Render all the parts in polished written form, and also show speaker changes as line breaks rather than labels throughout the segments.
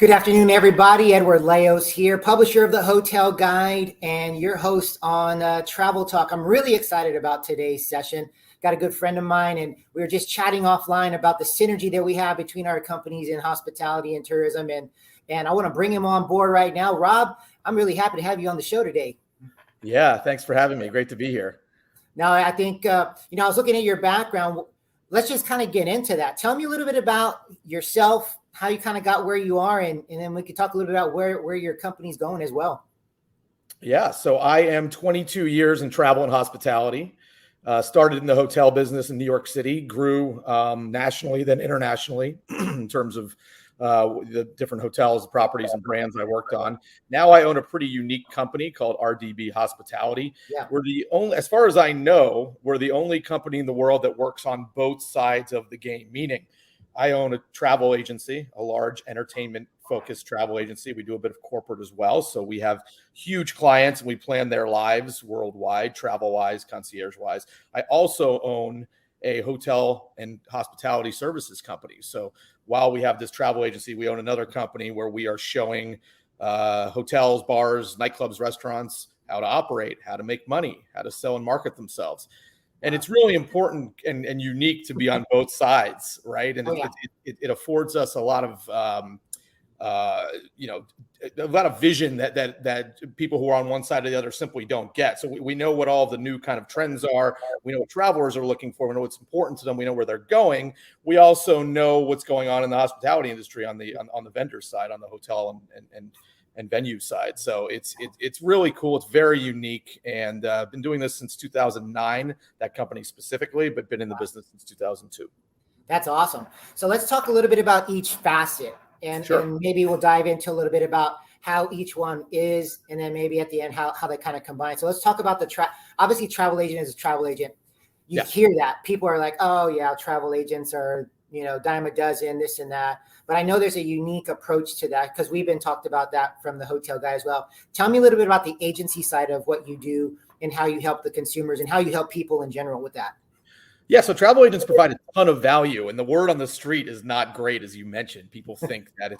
Good afternoon, everybody. Edward Leos here, publisher of the Hotel Guide and your host on Travel Talk. I'm really excited about today's session. Got a good friend of mine, and we were just chatting offline about the synergy that we have between our companies in hospitality and tourism. And I want to bring him on board right now. Rob, I'm really happy to have you on the show today.
Yeah, thanks for having me. Great to be here.
Now, I think, I was looking at your background. Let's just kind of get into that. Tell me a little bit about yourself, how you kind of got where you are, and then we could talk a little bit about where your company's going as well.
Yeah, so I am 22 years in travel and hospitality. Started in the hotel business in New York City, grew nationally, then internationally in terms of the different hotels, properties, and brands I worked on. Now I own a pretty unique company called RDB Hospitality.
Yeah.
We're the only, as far as I know, we're the only company in the world that works on both sides of the game, meaning I own a travel agency, a large entertainment-focused travel agency. We do a bit of corporate as well. So we have huge clients, and we plan their lives worldwide, travel-wise, concierge-wise. I also own a hotel and hospitality services company. So while we have this travel agency, we own another company where we are showing hotels, bars, nightclubs, restaurants how to operate, how to make money, how to sell and market themselves. And it's really important and unique to be on both sides, right? And it affords us a lot of, a lot of vision that people who are on one side or the other simply don't get. So we know what all the new kind of trends are. We know what travelers are looking for. We know what's important to them. We know where they're going. We also know what's going on in the hospitality industry on the vendor side, on the hotel and venue side. So it's really cool. It's very unique, and I've been doing this since 2009, that company specifically, but been in the business since 2002.
That's awesome. So let's talk a little bit about each facet, and maybe we'll dive into a little bit about how each one is, and then maybe at the end how they kind of combine. So let's talk about obviously travel agent is a travel agent. You hear that. People are like, oh yeah, travel agents are, dime a dozen, this and that. But I know there's a unique approach to that because we've been talked about that from the Hotel Guy as well. Tell me a little bit about the agency side of what you do and how you help the consumers and how you help people in general with that.
Yeah, so travel agents provide a ton of value, and the word on the street is not great, as you mentioned. People think that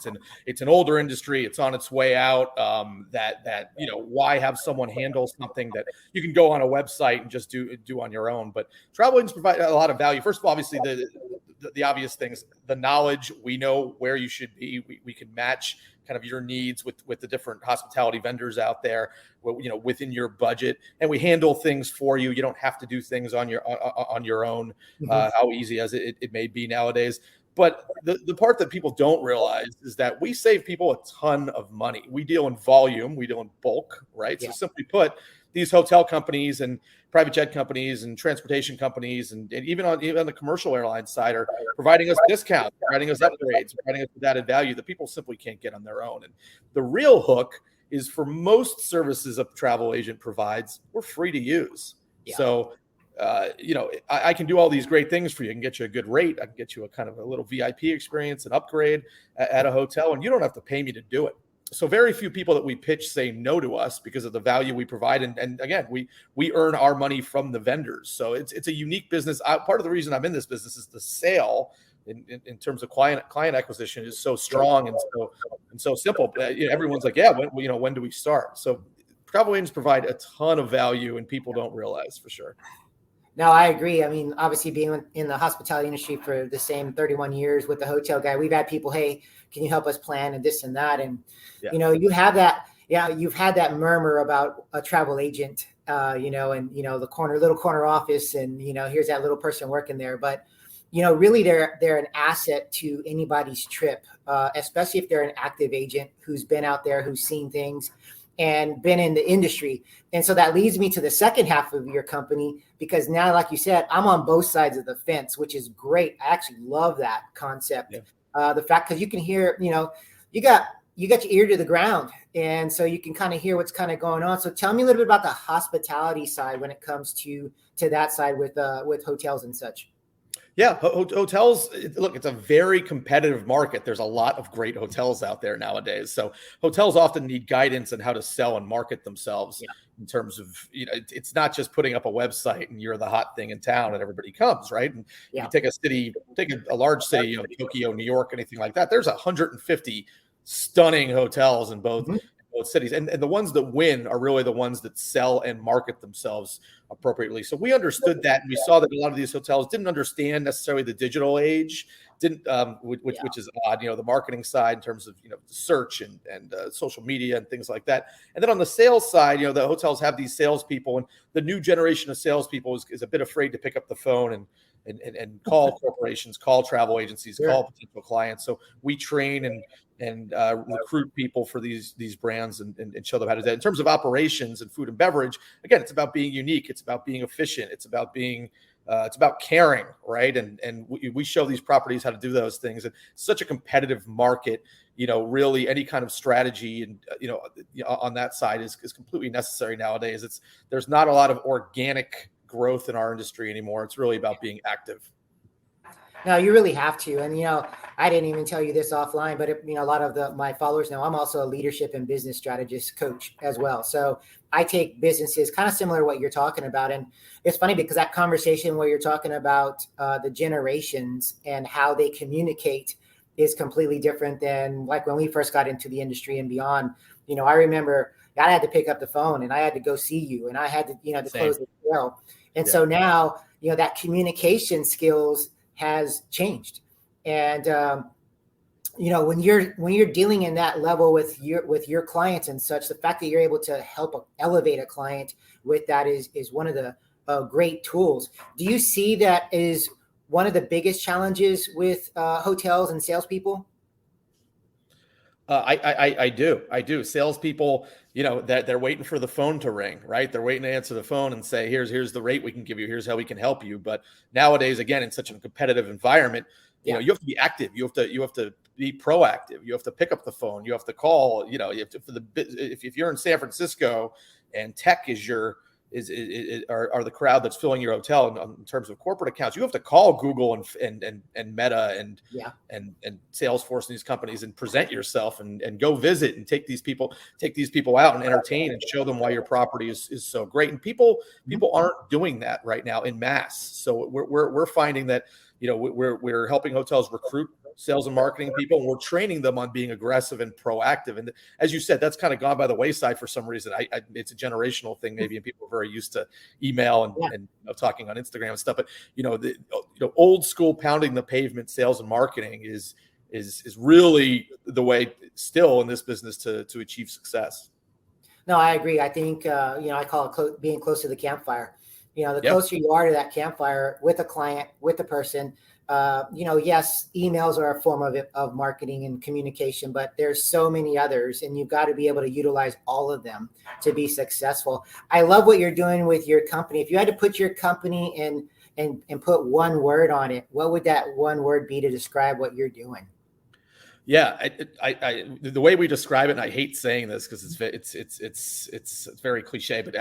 it's an older industry, it's on its way out. Why have someone handle something that you can go on a website and just do on your own? But travel agents provide a lot of value. First of all, obviously the obvious things, the knowledge. We know where you should be. We can match kind of your needs with the different hospitality vendors out there, within your budget, and we handle things for you. You don't have to do things on your own, how easy as it may be nowadays. But the part that people don't realize is that we save people a ton of money. We deal in volume, we deal in bulk, right? Yeah. So simply put, these hotel companies and private jet companies and transportation companies and even on the commercial airline side are providing us discounts, providing us upgrades, providing us with added value that people simply can't get on their own. And the real hook is, for most services a travel agent provides, we're free to use. Yeah. So, I can do all these great things for you. I can get you a good rate. I can get you a kind of a little VIP experience, an upgrade at a hotel, and you don't have to pay me to do it. So very few people that we pitch say no to us because of the value we provide. And again, we earn our money from the vendors. So it's a unique business. Part of the reason I'm in this business is the sale in terms of client acquisition is so strong and so simple. Everyone's like, yeah, when do we start? So travel agents provide a ton of value, and people don't realize, for sure.
No, I agree. I mean, obviously being in the hospitality industry for the same 31 years with the Hotel Guy, we've had people, hey, can you help us plan and this and that? And, you have that, you've had that murmur about a travel agent, and, the little corner office and, here's that little person working there. But, really they're an asset to anybody's trip, especially if they're an active agent who's been out there, who's seen things and been in the industry. And so that leads me to the second half of your company, because now, like you said, I'm on both sides of the fence, which is great. I actually love that concept. Yeah. The fact, because you can hear, you got your ear to the ground. And so you can kind of hear what's kind of going on. So tell me a little bit about the hospitality side when it comes to that side with hotels and such.
Yeah, hotels, look, it's a very competitive market. There's a lot of great hotels out there nowadays. So hotels often need guidance on how to sell and market themselves in terms of, it's not just putting up a website and you're the hot thing in town and everybody comes, right? And you take a large city, Tokyo, New York, anything like that, there's 150 stunning hotels in both
Mhm.
cities. And the ones that win are really the ones that sell and market themselves appropriately. So we understood that, and we saw that a lot of these hotels didn't understand necessarily the digital age, didn't which is odd, the marketing side in terms of search and social media and things like that. And then on the sales side, the hotels have these salespeople, and the new generation of salespeople is a bit afraid to pick up the phone and call corporations, call travel agencies,
Sure.
call potential clients. So we train and recruit people for these brands and show them how to do that. In terms of operations and food and beverage, again, it's about being unique. It's about being efficient. It's about being it's about caring, right? And we show these properties how to do those things. And it's such a competitive market. Really any kind of strategy and on that side is completely necessary nowadays. There's not a lot of organic growth in our industry anymore. It's really about being active.
No, you really have to. And, I didn't even tell you this offline, but, a lot of my followers know I'm also a leadership and business strategist coach as well. So I take businesses kind of similar to what you're talking about. And it's funny because that conversation where you're talking about the generations and how they communicate is completely different than like when we first got into the industry and beyond. I remember I had to pick up the phone and I had to go see you and I had to, to close the sale. And so now, that communication skills has changed. And, when you're dealing in that level with your clients and such, the fact that you're able to help elevate a client with that is one of the great tools. Do you see that is one of the biggest challenges with hotels and salespeople?
I do. Salespeople, that they're waiting for the phone to ring, right? They're waiting to answer the phone and say, here's the rate we can give you. Here's how we can help you. But nowadays, again, in such a competitive environment, you have to be active. You have to be proactive. You have to pick up the phone. You have to call, you have to, if you're in San Francisco and tech is are the crowd that's filling your hotel in terms of corporate accounts, you have to call Google and Meta and Salesforce and these companies and present yourself and go visit and take these people out and entertain and show them why your property is so great. And people aren't doing that right now in mass. So we're finding that we're helping hotels recruit sales and marketing people, and we're training them on being aggressive and proactive. And as you said, that's kind of gone by the wayside for some reason. It's a generational thing maybe, and people are very used to email and talking on Instagram and stuff. But the old school pounding the pavement sales and marketing is really the way still in this business to achieve success.
No, I agree. I think I call it being close to the campfire. The closer you are to that campfire with a client, with a person, yes, emails are a form of marketing and communication, but there's so many others, and you've got to be able to utilize all of them to be successful. I love what you're doing with your company. If you had to put your company and put one word on it, what would that one word be to describe what you're doing?
Yeah, the way we describe it, and I hate saying this because it's very cliche, but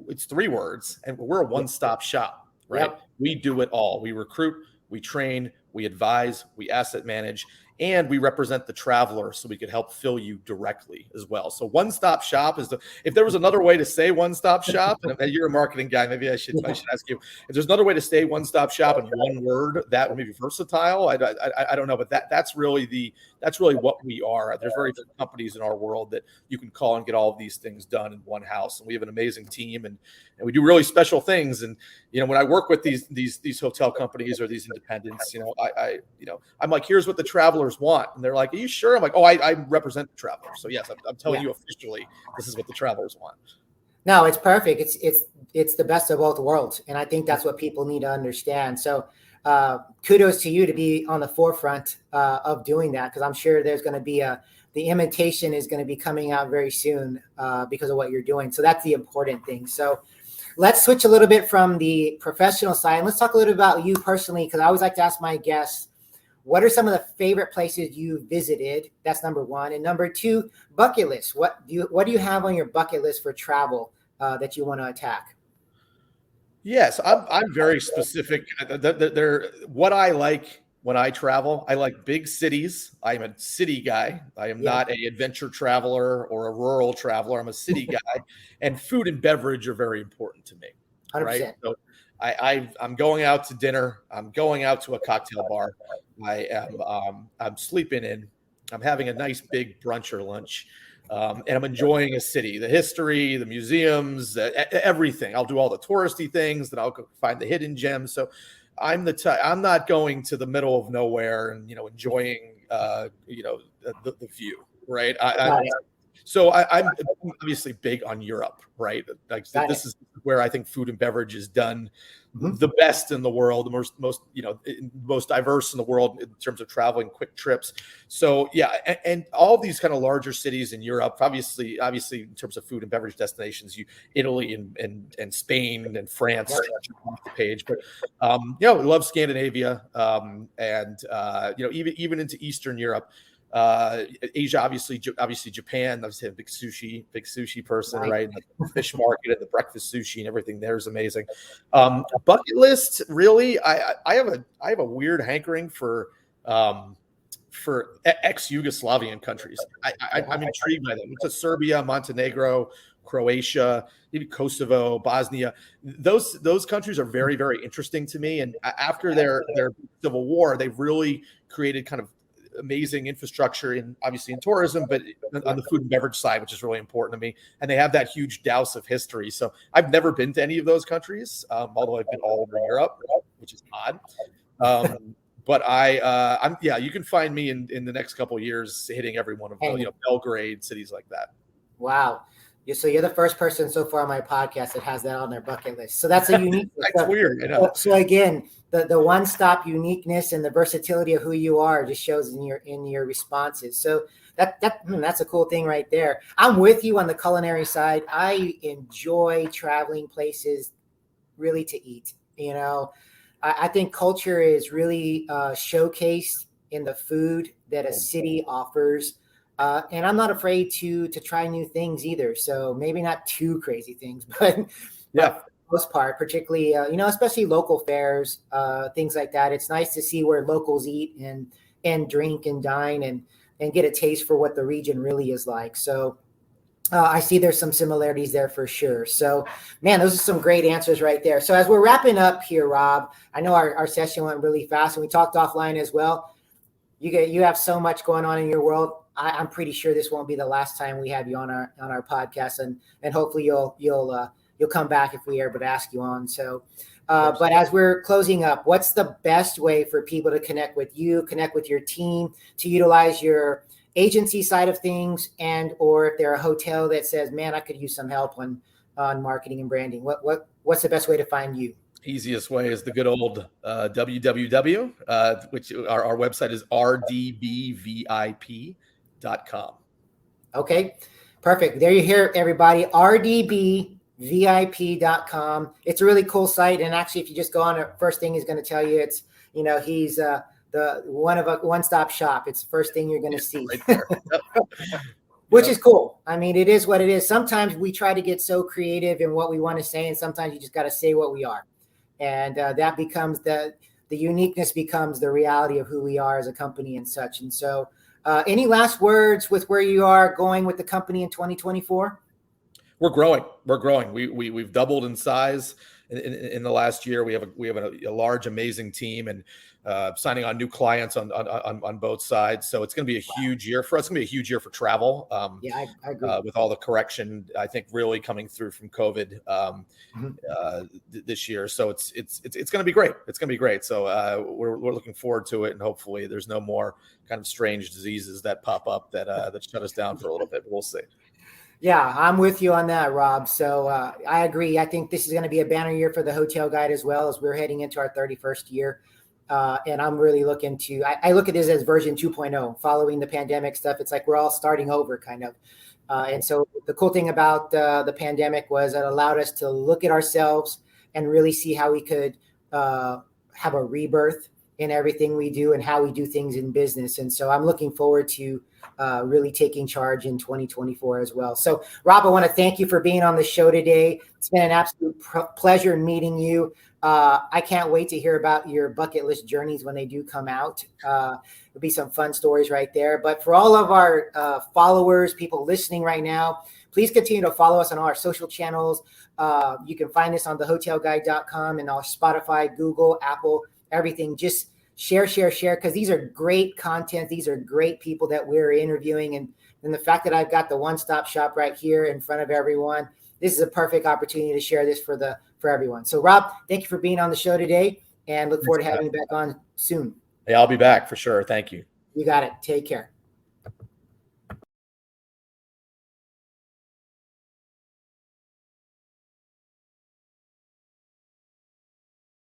it's three words, and we're a one-stop shop, right? Yep. We do it all. We recruit, we train, we advise, we asset manage, and we represent the traveler so we could help fill you directly as well. So one-stop shop is if there was another way to say one-stop shop, and you're a marketing guy, maybe I should ask you, if there's another way to say one-stop shop in one word, that would maybe versatile. I don't know, but that's really what we are. There's very few companies in our world that you can call and get all of these things done in one house. And we have an amazing team and we do really special things. And, when I work with these hotel companies or these independents, I'm like, here's what the travelers want. And they're like, are you sure? I'm like, oh, I represent the traveler. So yes, I'm telling you officially, this is what the travelers want.
No, it's perfect. It's the best of both worlds. And I think that's what people need to understand. So kudos to you to be on the forefront of doing that, because I'm sure there's going to be the imitation is going to be coming out very soon because of what you're doing. So that's the important thing. So let's switch a little bit from the professional side. And let's talk a little about you personally, because I always like to ask my guests, what are some of the favorite places you visited? That's number one. And number two, bucket list. What do you have on your bucket list for travel that you want to attack?
Yes, I'm very specific. What I like when I travel, I like big cities. I'm a city guy. I am not a adventure traveler or a rural traveler. I'm a city guy, and food and beverage are very important to me.
100%.
Right? So I'm going out to dinner. I'm going out to a cocktail bar. I'm sleeping in I'm having a nice big brunch or lunch. And I'm enjoying a city, the history, the museums, everything. I'll do all the touristy things, then I'll go find the hidden gems. So I'm not going to the middle of nowhere and, enjoying, the view, right? I'm obviously big on Europe, right? Like this is where I think food and beverage is done the best in the world, the most diverse in the world in terms of traveling, quick trips. So yeah, and all these kind of larger cities in Europe, obviously in terms of food and beverage destinations, Italy and Spain and France off the page, but we love Scandinavia, and even into Eastern Europe. Asia, obviously Japan. I'm a big sushi person, right? The fish market and the breakfast sushi and everything there is amazing. Bucket list, really, I have a weird hankering for ex-Yugoslavian countries. I'm intrigued by them. To Serbia, Montenegro, Croatia, maybe Kosovo, Bosnia. Those countries are very, very interesting to me. And after their civil war, they've really created kind of amazing infrastructure obviously in tourism, but on the food and beverage side, which is really important to me. And they have that huge douse of history. So I've never been to any of those countries, although I've been all over Europe, which is odd. But you can find me in the next couple of years hitting every one of them, Belgrade, cities like that.
Wow. So you're the first person so far on my podcast that has that on their bucket list. So that's a unique.
That's weird.
So again, the one-stop uniqueness and the versatility of who you are just shows in your responses. So that's a cool thing right there. I'm with you on the culinary side. I enjoy traveling places really to eat. I think culture is really showcased in the food that a city offers. And I'm not afraid to try new things either. So maybe not too crazy things, but for the most part, particularly, especially local fairs, things like that. It's nice to see where locals eat and drink and dine and get a taste for what the region really is like. So I see there's some similarities there for sure. So, man, those are some great answers right there. So as we're wrapping up here, Rob, I know our session went really fast and we talked offline as well. You have so much going on in your world. I'm pretty sure this won't be the last time we have you on our podcast, and hopefully you'll come back if we are able to ask you on. So, but as we're closing up, what's the best way for people to connect with you, connect with your team, to utilize your agency side of things, and or if they're a hotel that says, "Man, I could use some help on marketing and branding." What's the best way to find you?
Easiest way is the good old www, which our website is rdbvip.com.
Okay, perfect. There you hear it, everybody. rdbvip.com. It's a really cool site, and actually, if you just go on, the first thing he's going to tell you, it's he's the one-stop shop. It's the first thing you're going to see,
right there.
Which is cool. I mean, it is what it is. Sometimes we try to get so creative in what we want to say, and sometimes you just got to say what we are, and that becomes the uniqueness becomes the reality of who we are as a company and such. And so. Any last words with where you are going with the company in 2024?
We're growing. We've doubled in size in the last year. We have a large, amazing team, and signing on new clients on both sides. So it's going to be a huge year for us. It's going to be a huge year for travel.
I agree.
With all the correction, I think really coming through from COVID this year. So it's going to be great. It's going to be great. So we're looking forward to it, and hopefully there's no more kind of strange diseases that pop up that shut us down for a little bit. We'll see.
Yeah, I'm with you on that, Rob. So I agree. I think this is going to be a banner year for the Hotel Guide as well, as we're heading into our 31st year. And I'm really looking to, I look at this as version 2.0, following the pandemic stuff. It's like we're all starting over kind of. And so the cool thing about the pandemic was it allowed us to look at ourselves and really see how we could have a rebirth in everything we do and how we do things in business. And so I'm looking forward to really taking charge in 2024 as well. So Rob, I want to thank you for being on the show today. It's been an absolute pleasure meeting you. I can't wait to hear about your bucket list journeys when they do come out. There'll be some fun stories right there. But for all of our followers, people listening right now, please continue to follow us on all our social channels. You can find us on thehotelguide.com and our Spotify, Google, Apple, everything. Just share, because these are great content. These are great people that we're interviewing. And the fact that I've got the one-stop shop right here in front of everyone, this is a perfect opportunity to share this for everyone. So Rob, thank you for being on the show today, and look forward to having you back on soon.
Hey, I'll be back for sure. Thank you.
You got it. Take care.